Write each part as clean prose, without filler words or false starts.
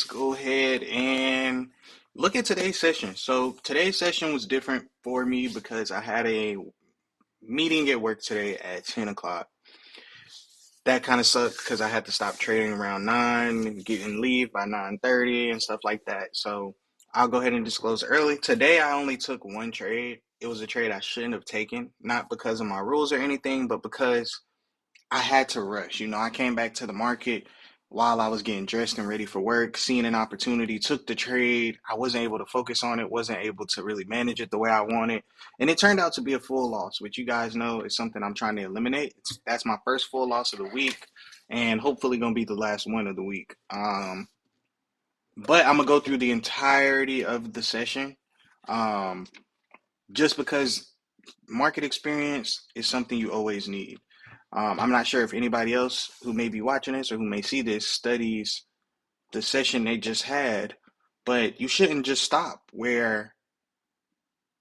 Go ahead and look at today's session. So today's session was different for me because I had a meeting at work today at 10 o'clock. That kind of sucked because I had to stop trading around 9 and get and leave by 9:30 and stuff like that. So I'll go ahead and disclose early. Today I only took one trade. It was a trade I shouldn't have taken, not because of my rules or anything, but because I had to rush. I came back to the market while I was getting dressed and ready for work, seeing an opportunity, took the trade. I wasn't able to focus on it, wasn't able to really manage it the way I wanted. And it turned out to be a full loss, which you guys know is something I'm trying to eliminate. That's my first full loss of the week and hopefully going to be the last one of the week. But I'm going to go through the entirety of the session um, just because market experience is something you always need. I'm not sure if anybody else who may be watching this or who may see this studies the session they just had, but you shouldn't just stop where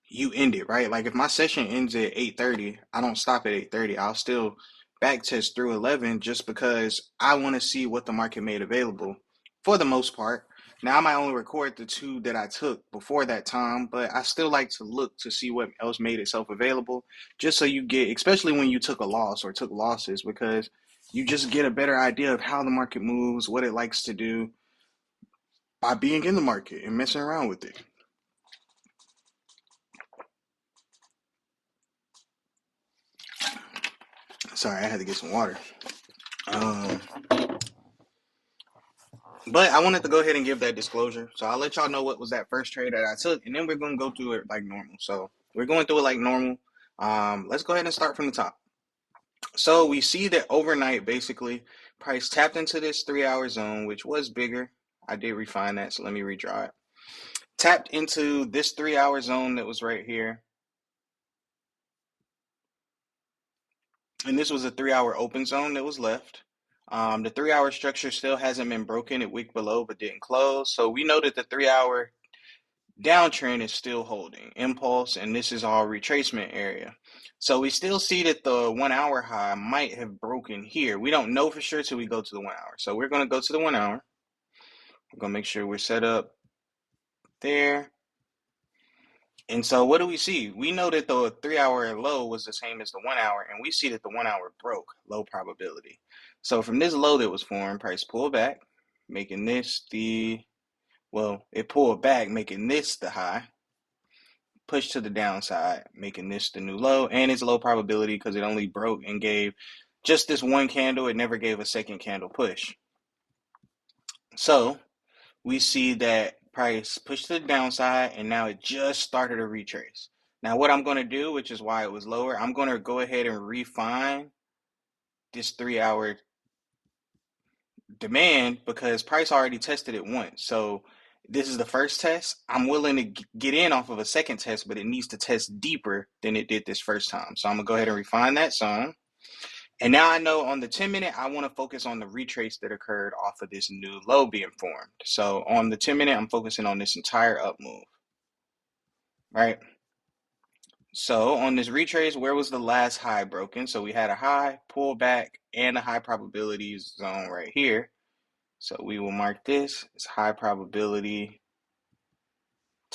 you end it, right? Like if my session ends at 8:30, I don't stop at 8:30. I'll still backtest through 11 just because I want to see what the market made available for the most part. Now I might only record the two that I took before that time, but I still like to look to see what else made itself available, just so you get, especially when you took a loss or took losses, because you just get a better idea of how the market moves, what it likes to do by being in the market and messing around with it. Sorry, I had to get some water. Um, but I wanted to go ahead and give that disclosure. So I'll let y'all know what was that first trade that I took, and then we're going to go through it like normal. So we're going through it like normal. Let's go ahead and start from the top. So we see that overnight, basically, price tapped into this 3 hour zone, which was bigger. I did refine that, so let me redraw it. Tapped into this 3 hour zone that was right here. And this was a 3 hour open zone that was left. The 3 hour structure still hasn't been broken. It wicked below but didn't close. So we know that the 3 hour downtrend is still holding impulse, and this is our retracement area. So we still see that the 1 hour high might have broken here. We don't know for sure till we go to the 1 hour. So we're going to go to the 1 hour. I'm going to make sure we're set up there. And so what do we see? We know that the 3 hour low was the same as the 1 hour, and we see that the 1 hour broke, low probability. So from this low that was formed, price pulled back, making this it pulled back, making this the high, pushed to the downside, making this the new low, and it's low probability because it only broke and gave just this one candle. It never gave a second candle push. So we see that price pushed to the downside, and now it just started a retrace. Now what I'm going to do, which is why it was lower, I'm going to go ahead and refine this 3 hour demand because price already tested it once. So this is the first test. I'm willing to get in off of a second test, but it needs to test deeper than it did this first time. So I'm going to go ahead and refine that some. And now I know on the 10-minute, I want to focus on the retrace that occurred off of this new low being formed. So on the 10-minute, I'm focusing on this entire up move, right? So on this retrace, where was the last high broken? So we had a high, pull back, and a high probability zone right here. So we will mark this as high probability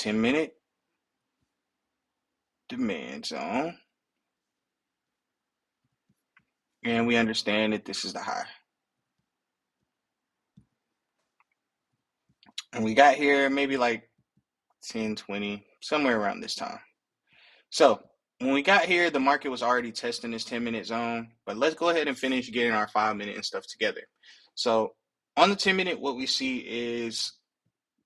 10-minute demand zone. And we understand that this is the high. And we got here maybe like 10, 20, somewhere around this time. So when we got here, the market was already testing this 10-minute zone. But let's go ahead and finish getting our 5-minute and stuff together. So on the 10-minute, what we see is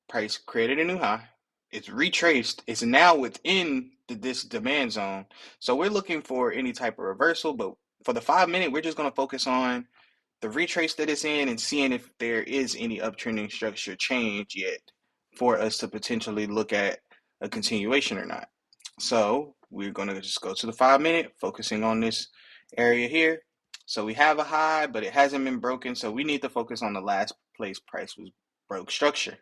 price created a new high. It's retraced. It's now within this demand zone. So we're looking for any type of reversal. But for the 5-minute, we're just going to focus on the retrace that it's in and seeing if there is any uptrending structure change yet for us to potentially look at a continuation or not. So we're going to just go to the 5-minute, focusing on this area here. So we have a high, but it hasn't been broken. So we need to focus on the last place price was broke structure.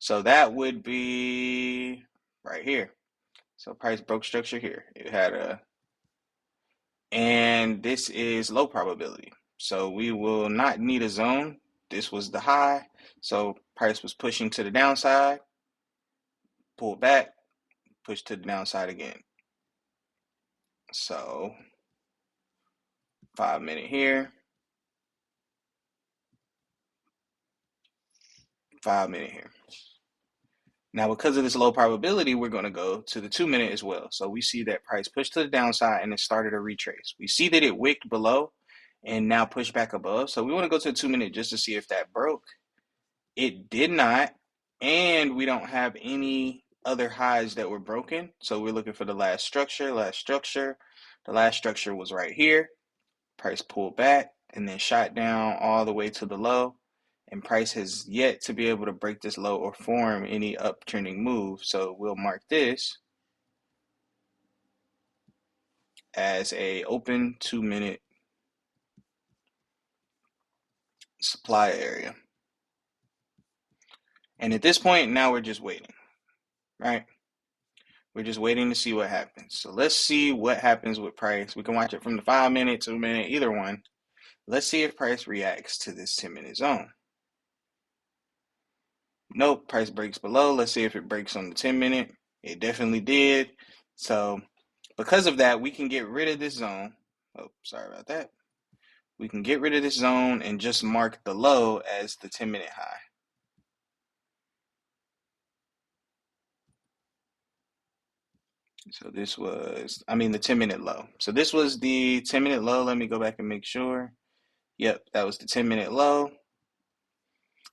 So that would be right here. So price broke structure here. It had and this is low probability. So we will not need a zone. This was the high. So Price was pushing to the downside, pulled back, pushed to the downside again. So 5 minute here, 5 minute here. Now, because of this low probability, we're going to go to the 2 minute as well. So we see that price pushed to the downside and it started a retrace. We see that it wicked below and now pushed back above. So we want to go to the 2 minute just to see if that broke. It did not. And we don't have any other highs that were broken. So we're looking for the last structure. The last structure was right here. Price pulled back and then shot down all the way to the low. And price has yet to be able to break this low or form any uptrending move. So we'll mark this as a open 2 minute supply area. And at this point, now we're just waiting, right? We're just waiting to see what happens. So let's see what happens with price. We can watch it from the 5 minute, 2 minute, either one. Let's see if price reacts to this 10 minute zone. Nope, price breaks below. Let's see if it breaks on the 10 minute. It definitely did. So because of that, we can get rid of this zone. Oh, sorry about that. We can get rid of this zone and just mark the low as the 10 minute high. So this was, the 10 minute low. So this was the 10 minute low. Let me go back and make sure. Yep, that was the 10 minute low.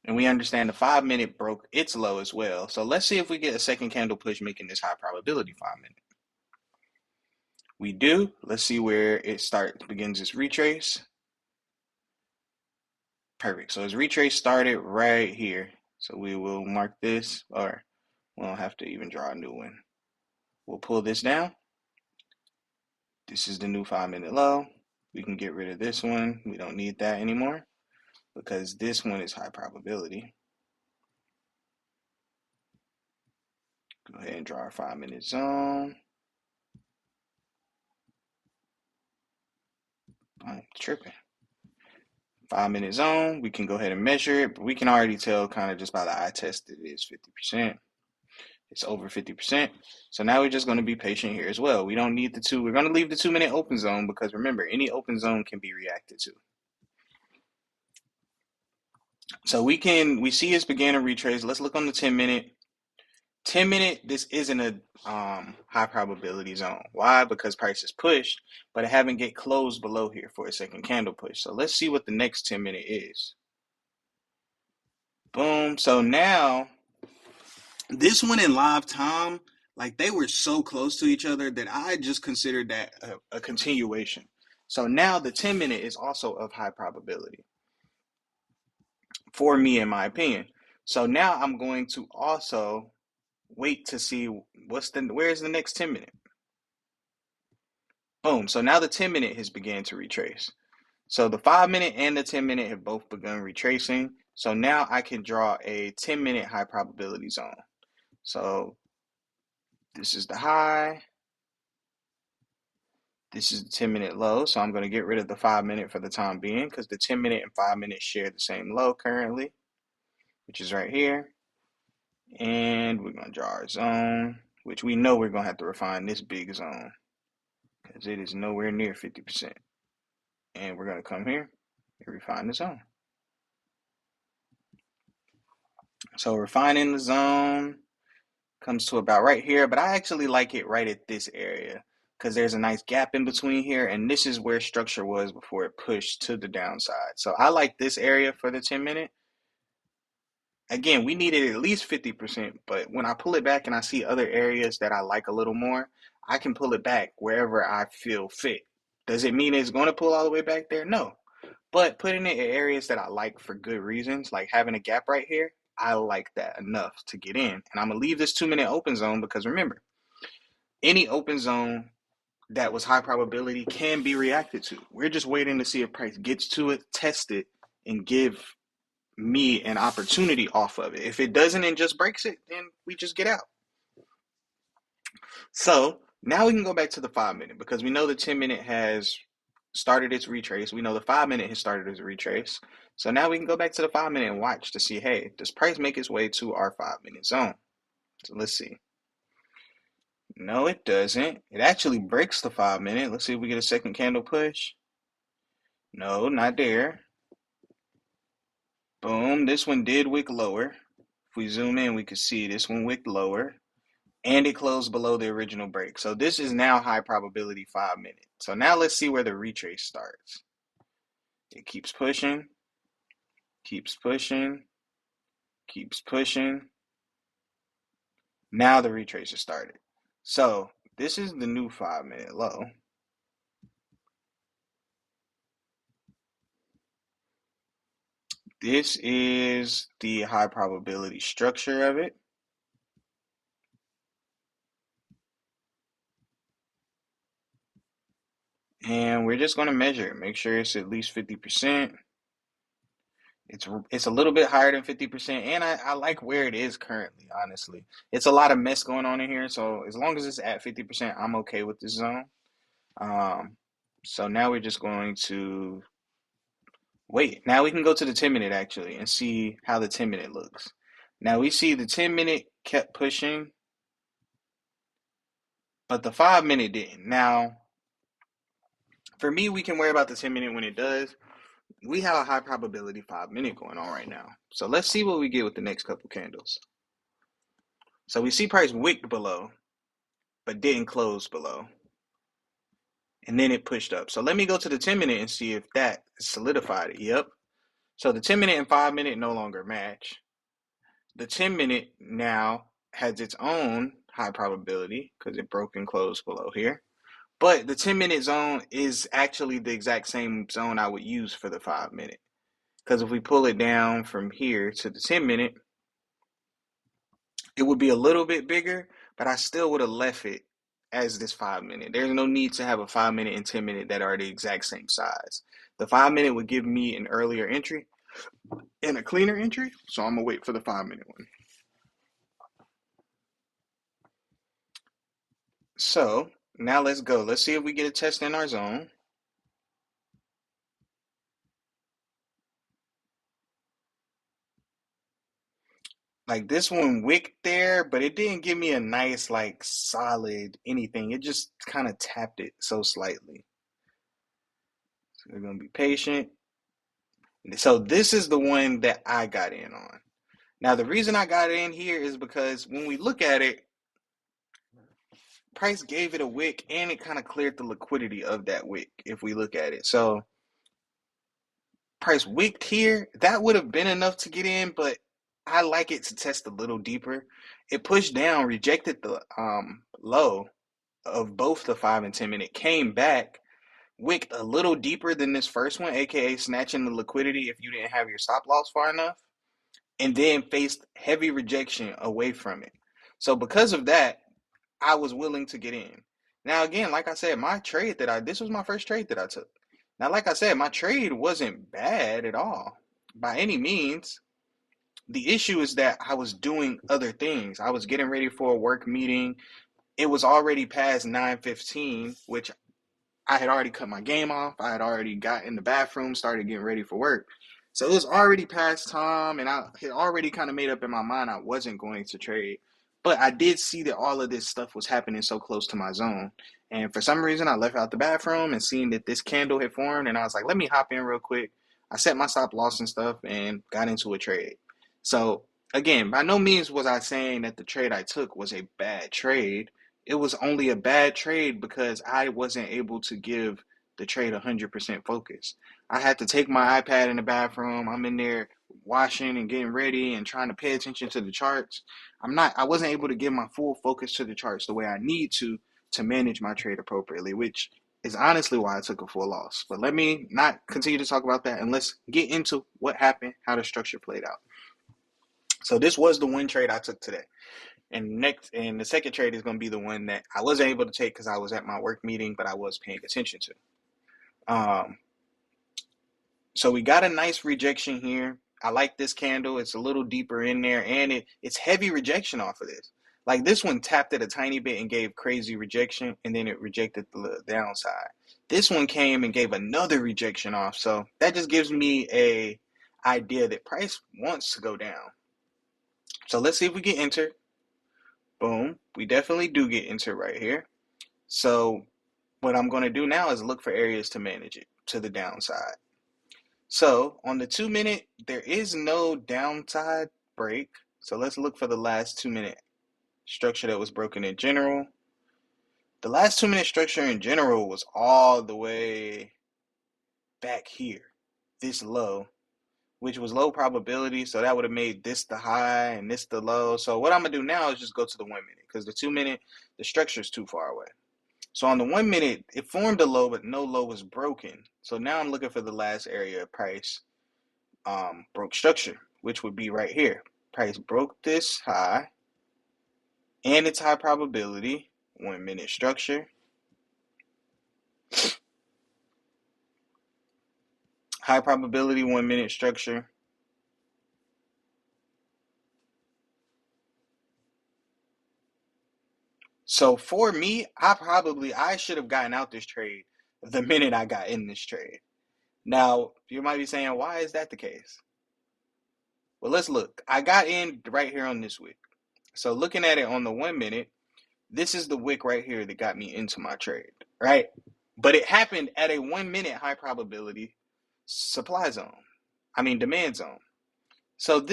And we understand the 5 minute broke its low as well. So let's see if we get a second candle push making this high probability 5 minute. We do. Let's see where it begins its retrace. Perfect. So its retrace started right here. So we will mark this, or we don't have to even draw a new one. We'll pull this down. This is the new 5 minute low. We can get rid of this one. We don't need that anymore because this one is high probability. Go ahead and draw our 5 minute zone. I'm tripping. 5 minute zone, we can go ahead and measure it, but we can already tell kind of just by the eye test that it is 50%. It's over 50%. So now we're just going to be patient here as well. We don't need the two. We're going to leave the 2 minute open zone because remember, any open zone can be reacted to. So we see it's began a retrace. Let's look on the 10 minute. 10 minute, this isn't a high probability zone. Why? Because price is pushed, but it haven't get closed below here for a second candle push. So let's see what the next 10 minute is. Boom. So now this one in live time, like they were so close to each other that I just considered that a continuation. So now the 10 minute is also of high probability for me, in my opinion. So now I'm going to also wait to see where's the next 10 minute. Boom. So now the 10 minute has began to retrace. So the 5 minute and the 10 minute have both begun retracing. So now I can draw a 10 minute high probability zone. So this is the high. This is the 10 minute low. So I'm going to get rid of the 5 minute for the time being because the 10 minute and 5 minute share the same low currently, which is right here. And we're going to draw our zone, which we know we're going to have to refine this big zone because it is nowhere near 50%. And we're going to come here and refine the zone. So refining the zone comes to about right here, but I actually like it right at this area because there's a nice gap in between here, and this is where structure was before it pushed to the downside. So I like this area for the 10 minute. Again, we needed at least 50%, but when I pull it back and I see other areas that I like a little more, I can pull it back wherever I feel fit. Does it mean it's going to pull all the way back there? No. But putting it in areas that I like for good reasons, like having a gap right here, I like that enough to get in. And I'm going to leave this 2 minute open zone because remember, any open zone that was high probability can be reacted to. We're just waiting to see if price gets to it, test it, and give me an opportunity off of it. If it doesn't and just breaks it, then we just get out. So now we can go back to the 5 minute because we know the 10 minute has started its retrace. We know the 5 minute has started its retrace. So now we can go back to the 5 minute and watch to see, hey, does price make its way to our 5 minute zone? So let's see. No, it doesn't. It actually breaks the 5 minute. Let's see if we get a second candle push. No, not there. Boom. This one did wick lower. If we zoom in, we can see this one wicked lower. And it closed below the original break. So this is now high probability 5 minute. So now let's see where the retrace starts. It keeps pushing, keeps pushing, keeps pushing. Now the retrace has started. So this is the new 5 minute low. This is the high probability structure of it. And we're just going to measure it. Make sure it's at least 50%. It's a little bit higher than 50%, and I like where it is currently, honestly. It's a lot of mess going on in here, so as long as it's at 50%, I'm okay with this zone. Um, so now we're just going to wait. Now we can go to the 10 minute actually and see how the 10 minute looks. Now we see the 10 minute kept pushing, but the 5 minute didn't. Now, for me, we can worry about the 10 minute when it does. We have a high probability 5 minute going on right now. So let's see what we get with the next couple candles. So we see price wicked below, but didn't close below. And then it pushed up. So let me go to the 10 minute and see if that solidified it. Yep. So the 10 minute and 5 minute no longer match. The 10 minute now has its own high probability because it broke and closed below here. But the 10 minute zone is actually the exact same zone I would use for the 5 minute. Because if we pull it down from here to the 10 minute, it would be a little bit bigger, but I still would have left it as this 5 minute. There's no need to have a 5 minute and 10 minute that are the exact same size. The 5 minute would give me an earlier entry and a cleaner entry, so I'm gonna wait for the 5 minute one. So now let's go. Let's see if we get a test in our zone. Like this one wicked there, but it didn't give me a nice, like solid anything. It just kind of tapped it so slightly. So we're gonna be patient. So this is the one that I got in on. Now the reason I got in here is because when we look at it, price gave it a wick and it kind of cleared the liquidity of that wick if we look at it. So price wicked here, that would have been enough to get in, but I like it to test a little deeper. It pushed down, rejected the low of both the 5 and 10 minute, came back, wicked a little deeper than this first one, aka snatching the liquidity if you didn't have your stop loss far enough, and then faced heavy rejection away from it. So because of that, I was willing to get in. Now again, like I said, this was my first trade that I took. Now, like I said, my trade wasn't bad at all by any means. The issue is that I was doing other things. I was getting ready for a work meeting. It was already past 9:15, which I had already cut my game off. I had already got in the bathroom, started getting ready for work. So it was already past time, and I had already kind of made up in my mind I wasn't going to trade. But I did see that all of this stuff was happening so close to my zone. And for some reason, I left out the bathroom and seen that this candle had formed, and I was like, let me hop in real quick. I set my stop loss and stuff and got into a trade. So, again, by no means was I saying that the trade I took was a bad trade. It was only a bad trade because I wasn't able to give the trade 100% focus. I had to take my iPad in the bathroom. I'm in there washing and getting ready and trying to pay attention to the charts. I wasn't able to give my full focus to the charts the way I need to manage my trade appropriately, which is honestly why I took a full loss. But let me not continue to talk about that and let's get into what happened, how the structure played out. So this was the one trade I took today. And the second trade is going to be the one that I wasn't able to take because I was at my work meeting, but I was paying attention to. So we got a nice rejection here. I like this candle. It's a little deeper in there, and it's heavy rejection off of this. Like this one tapped it a tiny bit and gave crazy rejection, and then it rejected the downside. This one came and gave another rejection off. So that just gives me a idea that price wants to go down. So let's see if we get entered. Boom. We definitely do get entered right here. So what I'm going to do now is look for areas to manage it to the downside. So on the 2 minute, there is no downside break. So let's look for the last 2 minute structure that was broken in general. The last 2 minute structure in general was all the way back here, this low, which was low probability. So that would have made this the high and this the low. So what I'm going to do now is just go to the 1 minute because the 2 minute, the structure is too far away. So on the 1 minute, it formed a low, but no low was broken. So now I'm looking for the last area of price broke structure, which would be right here. Price broke this high and its high probability 1 minute structure. High probability 1 minute structure. So for me, I should have gotten out this trade the minute I got in this trade. Now, you might be saying, why is that the case? Well, let's look. I got in right here on this wick. So looking at it on the 1 minute, this is the wick right here that got me into my trade, right? But it happened at a 1 minute high probability supply zone. I mean demand zone. So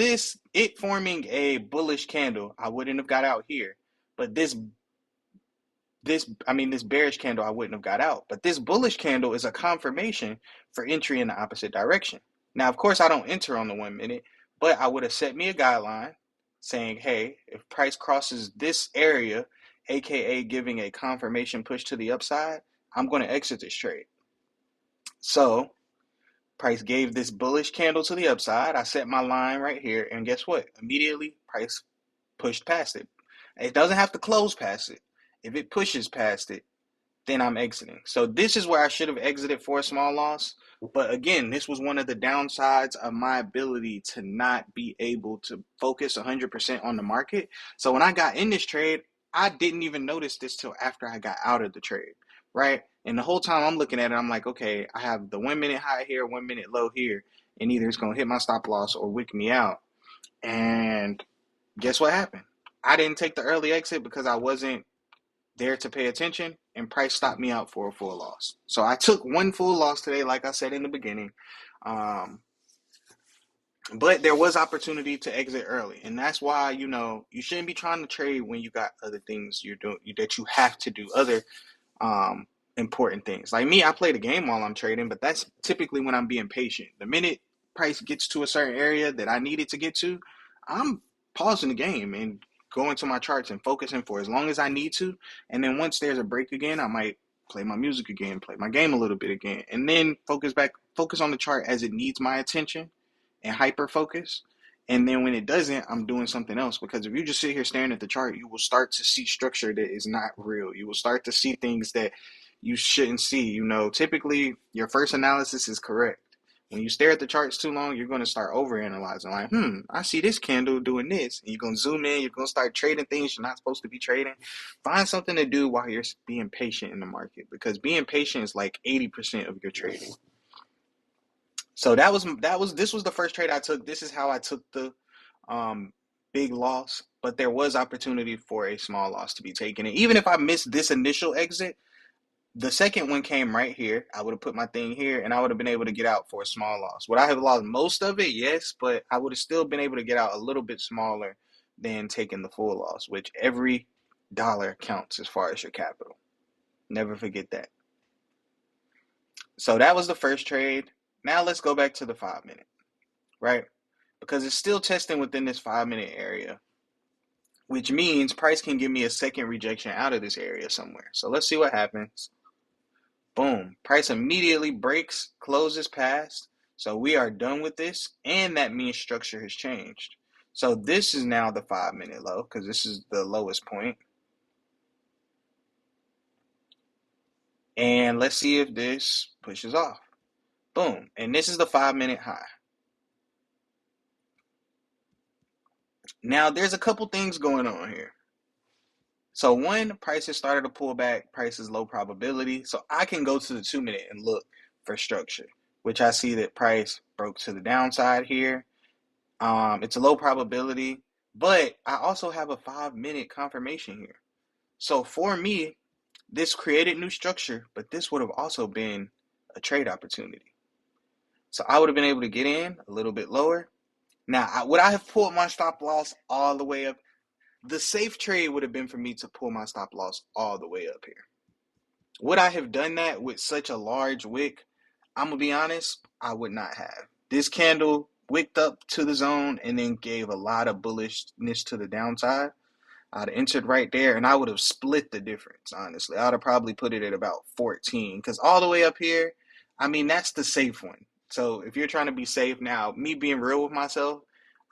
it forming a bullish candle, I wouldn't have got out here. But this bearish candle, I wouldn't have got out. But this bullish candle is a confirmation for entry in the opposite direction. Now, of course, I don't enter on the 1 minute, but I would have set me a guideline saying, hey, if price crosses this area, aka giving a confirmation push to the upside, I'm going to exit this trade. So price gave this bullish candle to the upside. I set my line right here, and guess what? Immediately, price pushed past it. It doesn't have to close past it. If it pushes past it, then I'm exiting. So this is where I should have exited for a small loss. But again, this was one of the downsides of my ability to not be able to focus 100% on the market. So when I got in this trade, I didn't even notice this till after I got out of the trade, right? And the whole time I'm looking at it, I'm like, okay, I have the 1 minute high here, 1 minute low here, and either it's going to hit my stop loss or wick me out. And guess what happened? I didn't take the early exit because I wasn't there to pay attention, and price stopped me out for a full loss. So I took one full loss today, like I said in the beginning. But there was opportunity to exit early, and that's why you shouldn't be trying to trade when you got other things you're doing that you have to do, other um, important things. Like me, I play the game while I'm trading, but that's typically when I'm being patient. The minute price gets to a certain area that I need it to get to, I'm pausing the game and going to my charts and focusing for as long as I need to. And then once there's a break again, I might play my music again, play my game a little bit again, and then focus on the chart as it needs my attention and hyper focus. And then when it doesn't, I'm doing something else. Because if you just sit here staring at the chart, you will start to see structure that is not real. You will start to see things that you shouldn't see. Typically your first analysis is correct. When you stare at the charts too long, you're going to start overanalyzing. Like, I see this candle doing this. And you're going to zoom in. You're going to start trading things you're not supposed to be trading. Find something to do while you're being patient in the market. Because being patient is like 80% of your trading. So this was the first trade I took. This is how I took the big loss, but there was opportunity for a small loss to be taken. And even if I missed this initial exit, the second one came right here. I would have put my thing here, and I would have been able to get out for a small loss. Would I have lost most of it? Yes, but I would have still been able to get out a little bit smaller than taking the full loss, which every dollar counts as far as your capital. Never forget that. So that was the first trade. Now let's go back to the 5 minute, right? Because it's still testing within this 5 minute area, which means price can give me a second rejection out of this area somewhere. So let's see what happens. Boom. Price immediately breaks, closes past. So we are done with this, and that means structure has changed. So this is now the 5 minute low because this is the lowest point. And let's see if this pushes off. Boom. And this is the 5 minute high. Now there's a couple things going on here. So one, prices started to pull back, prices low probability. So I can go to the 2 minute and look for structure, which I see that price broke to the downside here. It's a low probability, but I also have a 5 minute confirmation here. So for me, this created new structure, but this would have also been a trade opportunity. So I would have been able to get in a little bit lower. Now, would I have pulled my stop loss all the way up? The safe trade would have been for me to pull my stop loss all the way up here. Would I have done that with such a large wick? I'm going to be honest, I would not have. This candle wicked up to the zone and then gave a lot of bullishness to the downside. I'd have entered right there and I would have split the difference, honestly. I would have probably put it at about 14 because all the way up here, I mean, that's the safe one. So if you're trying to be safe now, me being real with myself,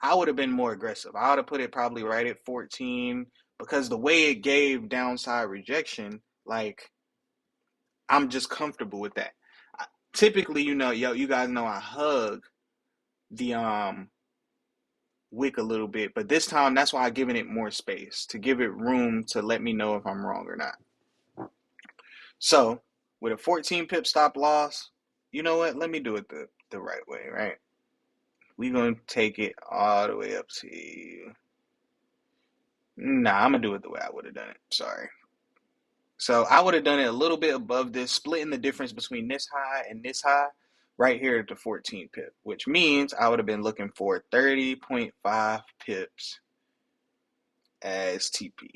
I would have been more aggressive. I would have put it probably right at 14 because the way it gave downside rejection, like, I'm just comfortable with that. Typically, you guys know I hug the wick a little bit, but this time that's why I've given it more space to give it room to let me know if I'm wrong or not. So with a 14 pip stop loss, you know what? Let me do it the right way, right? We're gonna take it all the way up to you. Nah, I'm gonna do it the way I would have done it. Sorry. So I would have done it a little bit above this, splitting the difference between this high and this high right here at the 14 pip, which means I would have been looking for 30.5 pips as TP.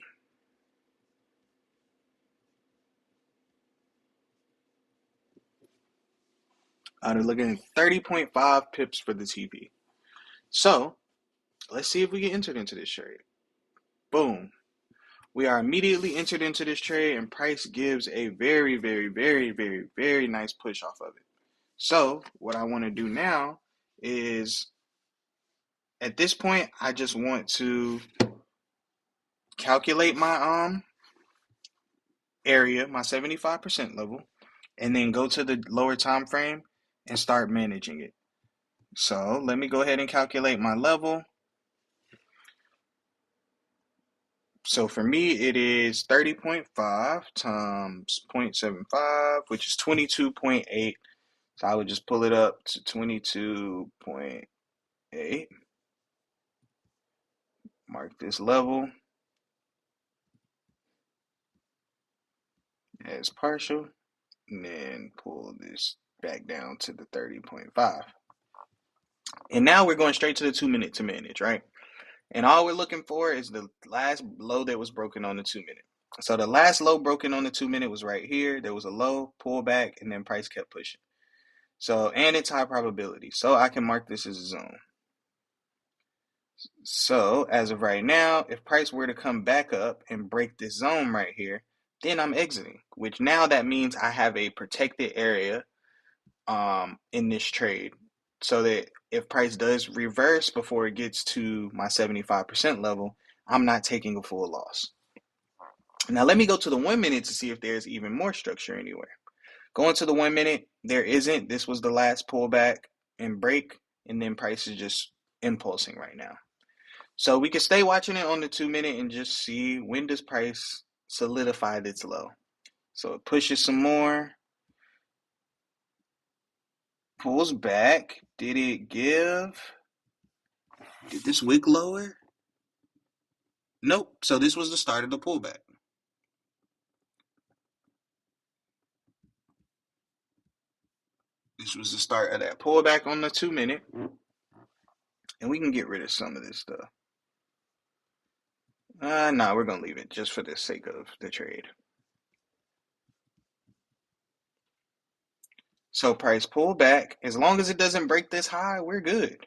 I would have looking at 30.5 pips for the TP. So let's see if we get entered into this trade. Boom. We are immediately entered into this trade, and price gives a very, very, very, very, very nice push off of it. So what I want to do now is, at this point, I just want to calculate my area, my 75% level, and then go to the lower time frame and start managing it. So let me go ahead and calculate my level. So for me, it is 30.5 times 0.75, which is 22.8. So I would just pull it up to 22.8. Mark this level as partial, and then pull this back down to the 30.5. And now we're going straight to the 2 minute to manage, right? And all we're looking for is the last low that was broken on the 2 minute. So the last low broken on the 2 minute was right here. There was a low, pull back, and then price kept pushing. So, and it's high probability. So I can mark this as a zone. So as of right now, if price were to come back up and break this zone right here, then I'm exiting, which now that means I have a protected area in this trade, so that if price does reverse before it gets to my 75% level, I'm not taking a full loss. Now let me go to the 1 minute to see if there's even more structure anywhere. Going to the 1 minute, there isn't. This was the last pullback and break, and then price is just impulsing right now. So we can stay watching it on the 2 minute and just see when does price solidify its low. So it pushes some more, pulls back. Did it give? Did this wick lower? Nope. So this was the start of the pullback. This was the start of that pullback on the 2 minute. And we can get rid of some of this stuff. No, we're going to leave it just for the sake of the trade. So price pull back. As long as it doesn't break this high, we're good.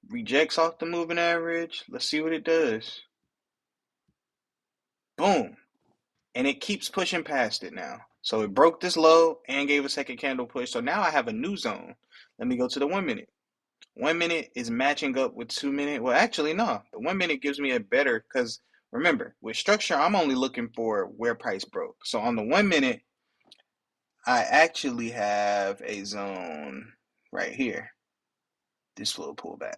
Rejects off the moving average. Let's see what it does. Boom. And it keeps pushing past it now. So it broke this low and gave a second candle push. So now I have a new zone. Let me go to the 1 minute. 1 minute is matching up with 2 minute. Well, actually, no. The 1 minute gives me a better, because remember, with structure, I'm only looking for where price broke. So on the 1 minute, I actually have a zone right here. This little pullback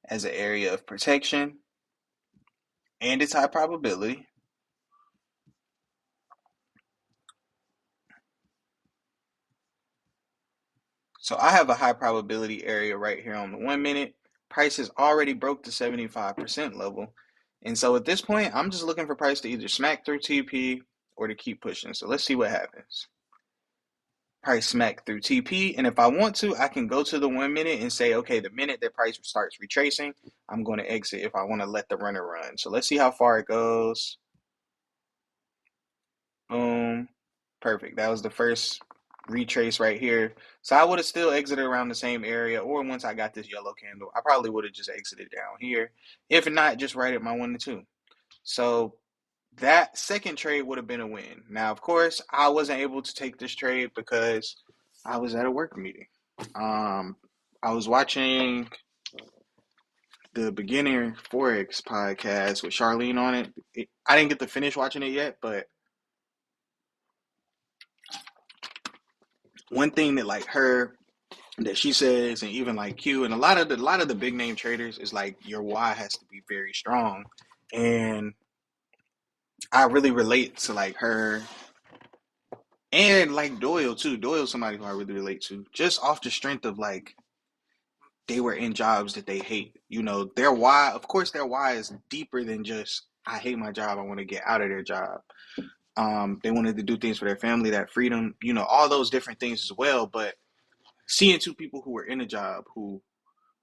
as an area of protection. and it's high probability. So I have a high probability area right here on the 1 minute. Price has already broke the 75% level. And so at this point, I'm just looking for price to either smack through TP or to keep pushing. So let's see what happens. Price smack through TP. And if I want to, I can go to the 1 minute and say, okay, the minute that price starts retracing, I'm going to exit if I want to let the runner run. So let's see how far it goes. Boom. Perfect. That was the first retrace right here. So I would have still exited around the same area, or once I got this yellow candle, I probably would have just exited down here. If not, just right at my 1 to 2. So that second trade would have been a win. Now, of course, I wasn't able to take this trade because I was at a work meeting. Um, I was watching the Beginner Forex podcast with Charlene on it. I didn't get to finish watching it yet, but one thing that like her that she says, and even like Q and a lot of the big name traders is like your why has to be very strong, and I really relate to like her and like Doyle too. Doyle's somebody who I really relate to, just off the strength of like they were in jobs that they hate. You know, their why, of course, their why is deeper than just I hate my job. I want to get out of their job. They wanted to do things for their family, that freedom, you know, all those different things as well. But seeing two people who were in a job who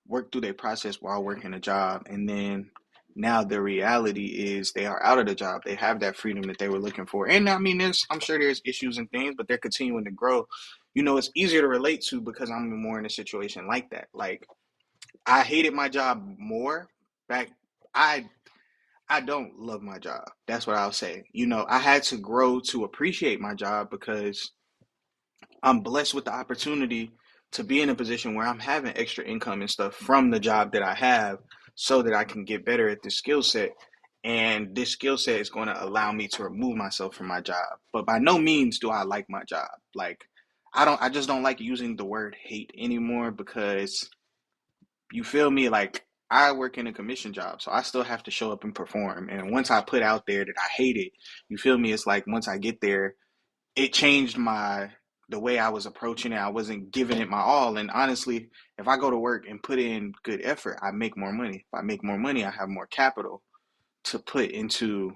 work through their process while working a job, and then now the reality is they are out of the job. They have that freedom that they were looking for, and I mean, I'm sure there's issues and things, but they're continuing to grow. You know, it's easier to relate to because I'm more in a situation like that. Like I hated my job more back. I I don't love my job. That's what I'll say. You know, I had to grow to appreciate my job because I'm blessed with the opportunity to be in a position where I'm having extra income and stuff from the job that I have so that I can get better at this skill set. And this skill set is going to allow me to remove myself from my job. But by no means do I like my job. Like I just don't like using the word hate anymore because you feel me? Like I work in a commission job, so I still have to show up and perform. And once I put out there that I hate it, you feel me? It's like once I get there, it changed the way I was approaching it. I wasn't giving it my all. And honestly, if I go to work and put in good effort, I make more money. If I make more money, I have more capital to put into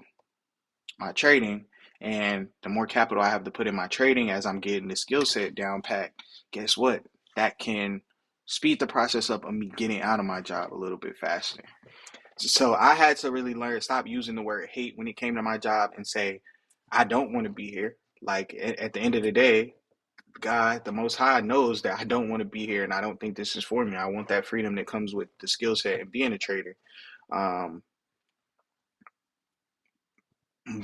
my trading. And the more capital I have to put in my trading as I'm getting the skill set down pat, guess what? That can speed the process up of me getting out of my job a little bit faster. So I had to really learn, stop using the word hate when it came to my job and say, I don't want to be here. Like at the end of the day, God, the Most High knows that I don't want to be here and I don't think this is for me. I want that freedom that comes with the skill set and being a trader. Um,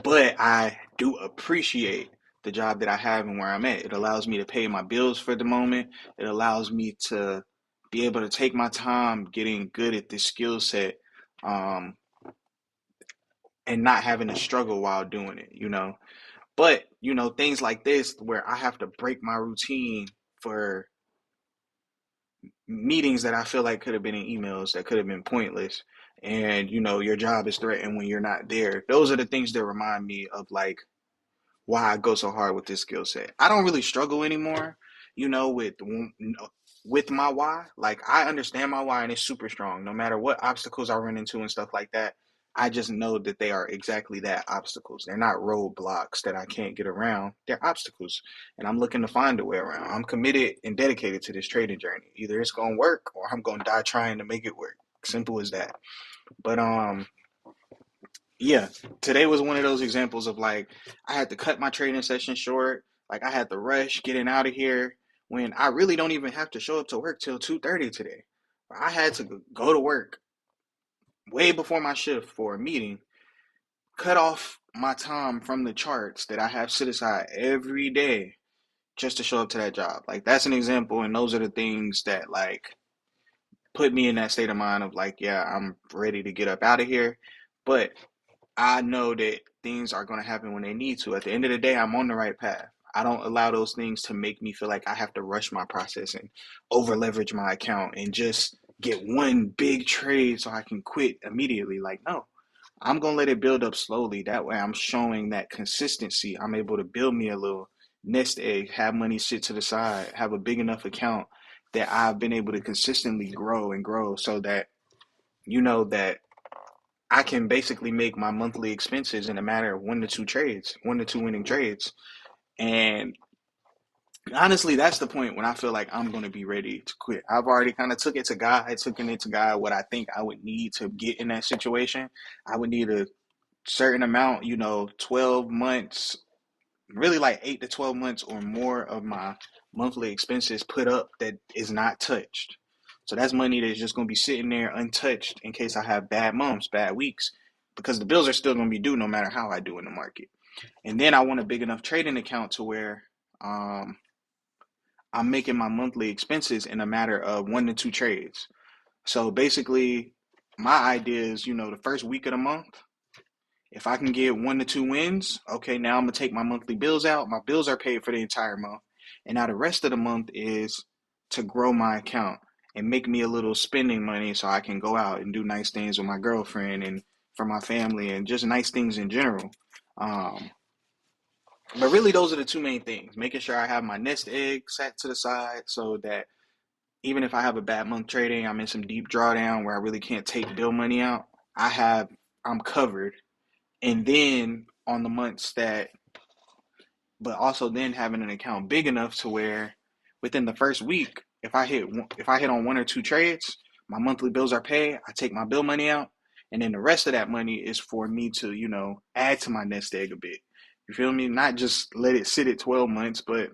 but I do appreciate the job that I have and where I'm at. It allows me to pay my bills for the moment. It allows me to be able to take my time getting good at this skill set, um, and not having to struggle while doing it, you know. But, you know, things like this where I have to break my routine for meetings that I feel like could have been in emails that could have been pointless. And, you know, your job is threatened when you're not there. Those are the things that remind me of like why I go so hard with this skill set. I don't really struggle anymore, you know, with my why. Like I understand my why and it's super strong. No matter what obstacles I run into and stuff like that, I just know that they are exactly that, obstacles. They're not roadblocks that I can't get around. They're obstacles, and I'm looking to find a way around. I'm committed and dedicated to this trading journey. Either it's gonna work or I'm gonna die trying to make it work. Simple as that. But yeah, today was one of those examples of like I had to cut my trading session short. Like I had to rush getting out of here when I really don't even have to show up to work till 2:30 today. I had to go to work way before my shift for a meeting, cut off my time from the charts that I have set aside every day just to show up to that job. Like that's an example, and those are the things that like put me in that state of mind of like, yeah, I'm ready to get up out of here. But I know that things are going to happen when they need to. At the end of the day, I'm on the right path. I don't allow those things to make me feel like I have to rush my process and over leverage my account and just get one big trade so I can quit immediately. Like, no, I'm gonna let it build up slowly. That way I'm showing that consistency. I'm able to build me a little nest egg, have money sit to the side, have a big enough account that I've been able to consistently grow and grow so that that I can basically make my monthly expenses in a matter of one to two trades, one to two winning trades. And honestly, that's the point when I feel like I'm going to be ready to quit. I've already kind of took it to God what I think I would need to get in that situation. I would need a certain amount, 12 months, really like 8 to 12 months or more of my monthly expenses put up that is not touched. So that's money that's just going to be sitting there untouched in case I have bad months, bad weeks, because the bills are still going to be due no matter how I do in the market. And then I want a big enough trading account to where um, I'm making my monthly expenses in a matter of one to two trades. So basically, my idea is, the first week of the month, if I can get one to two wins, okay, now I'm gonna take my monthly bills out. My bills are paid for the entire month. And now the rest of the month is to grow my account and make me a little spending money so I can go out and do nice things with my girlfriend and for my family and just nice things in general. Um, but really, those are the two main things. Making sure I have my nest egg set to the side so that even if I have a bad month trading, I'm in some deep drawdown where I really can't take bill money out. I have I'm covered. And then on the months that, but also then having an account big enough to where within the first week, if I hit on one or two trades, my monthly bills are paid. I take my bill money out, and then the rest of that money is for me to add to my nest egg a bit. You feel me? Not just let it sit at 12 months, but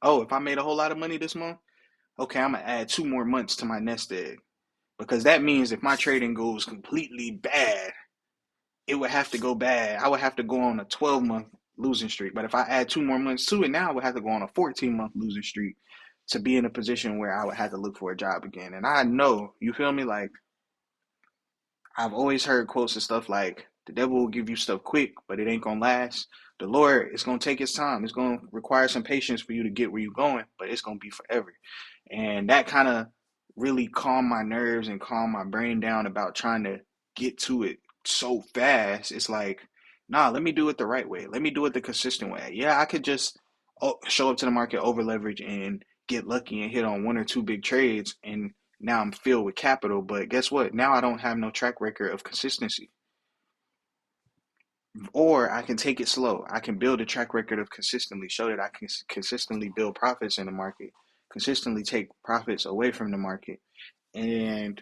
oh, if I made a whole lot of money this month, okay, I'm gonna add 2 more months to my nest egg because that means if my trading goes completely bad, it would have to go bad. I would have to go on a 12-month losing streak. But if I add 2 more months to it, now I would have to go on a 14-month losing streak to be in a position where I would have to look for a job again. And I know, you feel me? Like, I've always heard quotes and stuff like, the devil will give you stuff quick, but it ain't gonna last. The Lord, it's gonna take its time. It's gonna require some patience for you to get where you're going, but it's gonna be forever. And that kind of really calmed my nerves and calmed my brain down about trying to get to it so fast. It's like, nah, let me do it the right way. Let me do it the consistent way. Yeah, I could just show up to the market, over leverage, and get lucky and hit on one or two big trades, and now I'm filled with capital. But guess what? Now I don't have no track record of consistency. Or I can take it slow. I can build a track record of consistently show that I can consistently build profits in the market, consistently take profits away from the market. And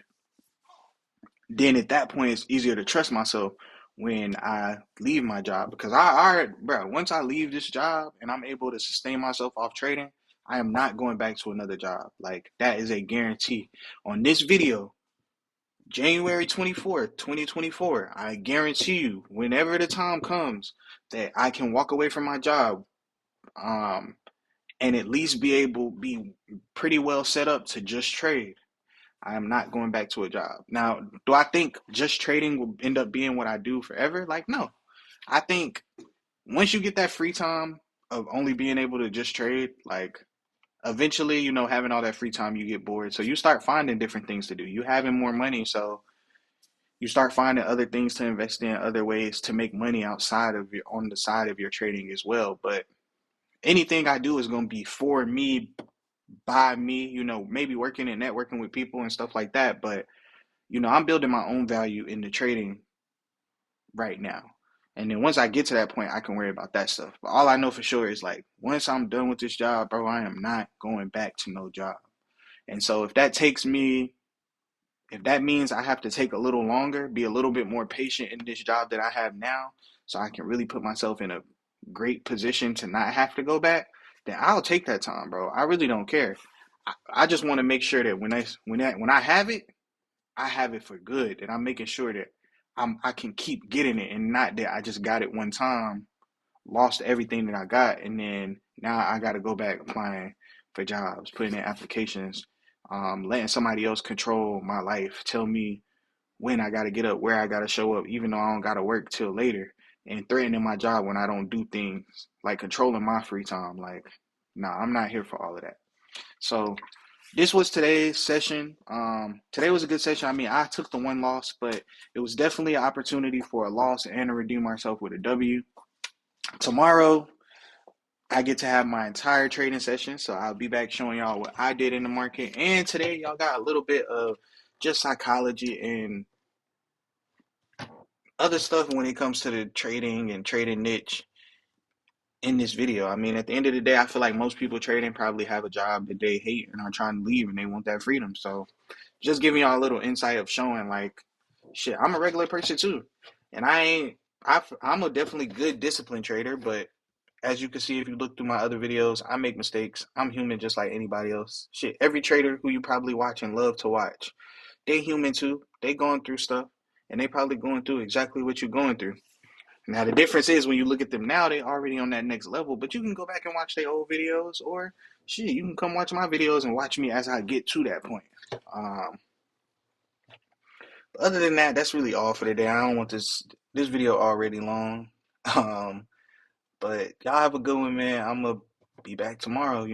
then at that point, it's easier to trust myself when I leave my job because bro, once I leave this job and I'm able to sustain myself off trading, I am not going back to another job. Like, that is a guarantee. On this video, January 24th, 2024, I guarantee you, whenever the time comes that I can walk away from my job, um, and at least be pretty well set up to just trade, I am not going back to a job. Now, do I think just trading will end up being what I do forever? Like, no. I think once you get that free time of only being able to just trade, like, eventually, having all that free time, you get bored. So you start finding different things to do. You having more money, so you start finding other things to invest in, other ways to make money outside of on the side of your trading as well. But anything I do is going to be for me, by me, maybe working and networking with people and stuff like that. But, I'm building my own value in the trading right now. And then once I get to that point, I can worry about that stuff. But all I know for sure is, like, once I'm done with this job, bro, I am not going back to no job. And so if that means I have to take a little longer, be a little bit more patient in this job that I have now, so I can really put myself in a great position to not have to go back, then I'll take that time, bro. I really don't care. I just want to make sure that when I have it for good. That I'm making sure that I can keep getting it, and not that I just got it one time, lost everything that I got, and then now I got to go back applying for jobs, putting in applications, letting somebody else control my life, tell me when I got to get up, where I got to show up, even though I don't got to work till later, and threatening my job when I don't do things, like controlling my free time. Like, nah, I'm not here for all of that. So This was today's session. Today was a good session. I mean, I took the one loss, but it was definitely an opportunity for a loss and to redeem myself with a W. Tomorrow, I get to have my entire trading session, so I'll be back showing y'all what I did in the market. And today, y'all got a little bit of just psychology and other stuff when it comes to the trading and trading niche in this video. I mean, at the end of the day, I feel like most people trading probably have a job that they hate and are trying to leave and they want that freedom. So just giving y'all a little insight of showing like, shit, I'm a regular person too. And I'm a definitely good disciplined trader, but as you can see, if you look through my other videos, I make mistakes. I'm human just like anybody else. Shit, every trader who you probably watch and love to watch, they human too. They going through stuff and they probably going through exactly what you're going through. Now the difference is when you look at them now, they already on that next level. But you can go back and watch their old videos, or shit, you can come watch my videos and watch me as I get to that point. Um, other than that, that's really all for today. I don't want this video already long. Um, but y'all have a good one, man. I'm gonna be back tomorrow.